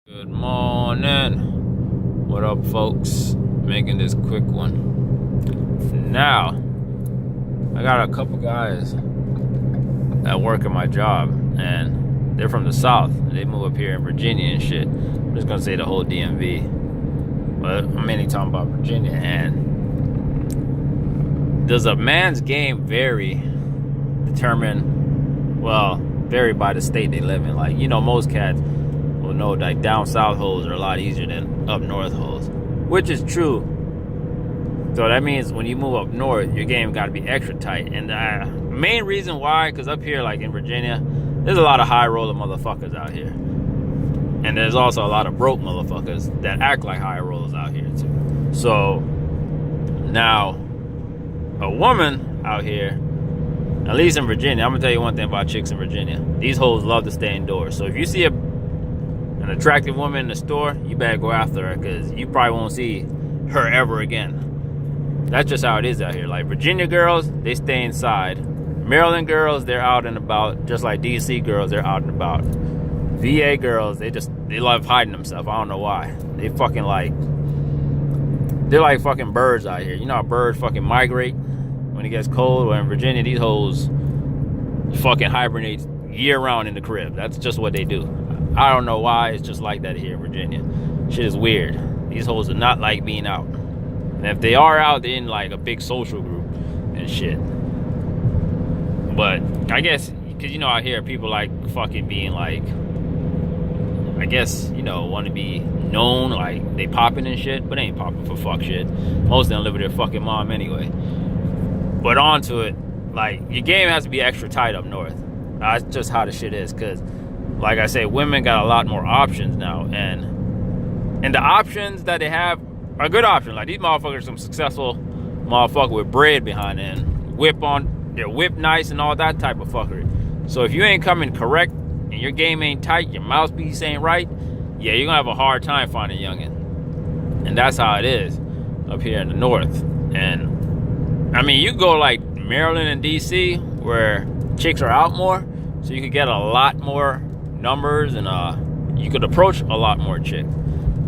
Good morning. What up, folks? Making this quick one. Now, I got a couple guys that work at my job, and they're from the South. They move up here in Virginia and shit. I'm just gonna say the whole DMV, but I'm mainly talking about Virginia. And does a man's game vary by the state they live in? Like, most cats will know, like, down south hoes are a lot easier than up north hoes, which is true. So that means when you move up north, your game got to be extra tight. And the main reason why, because up here, like in Virginia, there's a lot of high roller motherfuckers out here, and there's also a lot of broke motherfuckers that act like high rollers out here too. So now, a woman out here, at least in Virginia, I'm gonna tell you one thing about chicks in Virginia: these hoes love to stay indoors. So if you see an attractive woman in the store, you better go after her, because you probably won't see her ever again. That's just how it is out here. Like, Virginia girls, they stay inside. Maryland girls, they're out and about. Just like DC girls, they're out and about. VA girls, they love hiding themselves. I don't know why. They're like fucking birds out here. You know how birds fucking migrate when it gets cold? Well, in Virginia, these hoes fucking hibernate year round in the crib. That's just what they do. I don't know why. It's just like that here in Virginia. Shit is weird. These hoes do not like being out. And if they are out, they're in like a big social group and shit. But I guess, because out here, people like fucking being like, I guess, want to be known, like they popping and shit, but they ain't popping for fuck shit. Most of them live with their fucking mom anyway. But on to it, like, your game has to be extra tight up north. That's just how the shit is, because like I say, women got a lot more options now, and the options that they have are good options. Like, these motherfuckers are some successful motherfucker with bread behind them, they're whip nice and all that type of fuckery. So if you ain't coming correct and your game ain't tight, your mouthpiece ain't right, yeah, you're gonna have a hard time finding a youngin'. And that's how it is up here in the north. And I mean, you go like Maryland and DC, where chicks are out more, so you could get a lot more numbers, and you could approach a lot more chicks,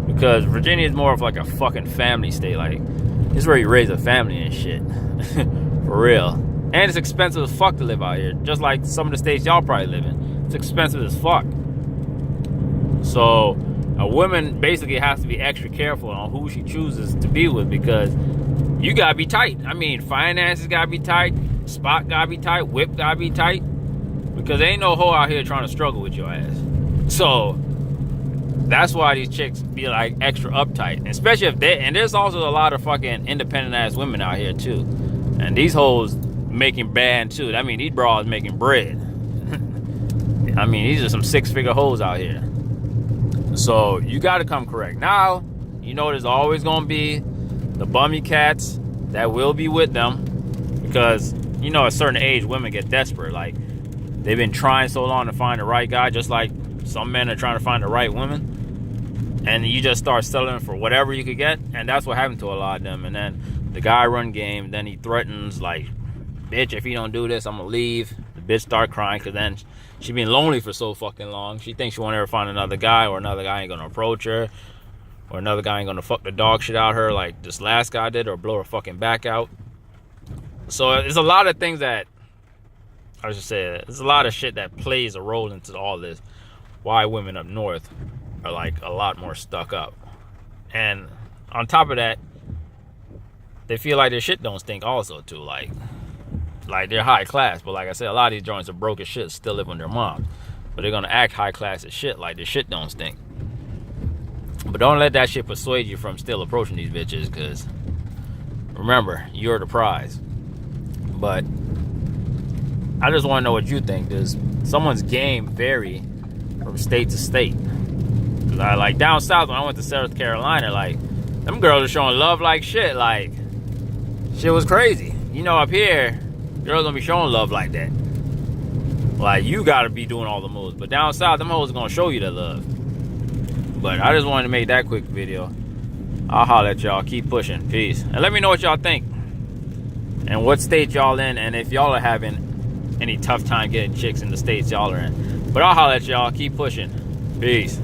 because Virginia is more of like a fucking family state. Like, this is where you raise a family and shit. For real. And it's expensive as fuck to live out here, just like some of the states y'all probably live in. It's expensive as fuck. So a woman basically has to be extra careful on who she chooses to be with, because you gotta be tight. I mean, finances gotta be tight, spot gotta be tight, whip gotta be tight, because there ain't no hoe out here trying to struggle with your ass. So that's why these chicks be like extra uptight, especially if and there's also a lot of fucking independent ass women out here too, and these hoes making band too. I mean, these bras making bread. I mean, these are some 6-figure hoes out here. So you got to come correct. Now, there's always gonna be the bummy cats that will be with them, because at a certain age, women get desperate. Like, they've been trying so long to find the right guy, just like some men are trying to find the right woman. And you just start settling for whatever you could get. And that's what happened to a lot of them. And then the guy run game, then he threatens, like, bitch, if you don't do this, I'm gonna leave. The bitch start crying, because then she been lonely for so fucking long. She thinks she won't ever find another guy, or another guy ain't gonna approach her, or another guy ain't gonna fuck the dog shit out of her like this last guy did, or blow her fucking back out. So there's a lot of things that, I should say, there's a lot of shit that plays a role into all this. Why women up north are like a lot more stuck up. And on top of that, they feel like their shit don't stink also too. Like they're high class, but like I said, a lot of these joints are broke as shit, still live with their moms. But they're gonna act high class as shit, like their shit don't stink. But don't let that shit persuade you from still approaching these bitches, because remember, you're the prize. But I just want to know what you think. Does someone's game vary from state to state? Cause I, like, down south, when I went to South Carolina, like, them girls are showing love like shit. Like, shit was crazy. Up here, girls don't be showing love like that. Like, you gotta be doing all the moves. But down south, them hoes gonna show you that love. But I just wanted to make that quick video. I'll holler at y'all. Keep pushing. Peace. And let me know what y'all think, and what state y'all in, and if y'all are having any tough time getting chicks in the states y'all are in. But I'll holler at y'all. Keep pushing. Peace.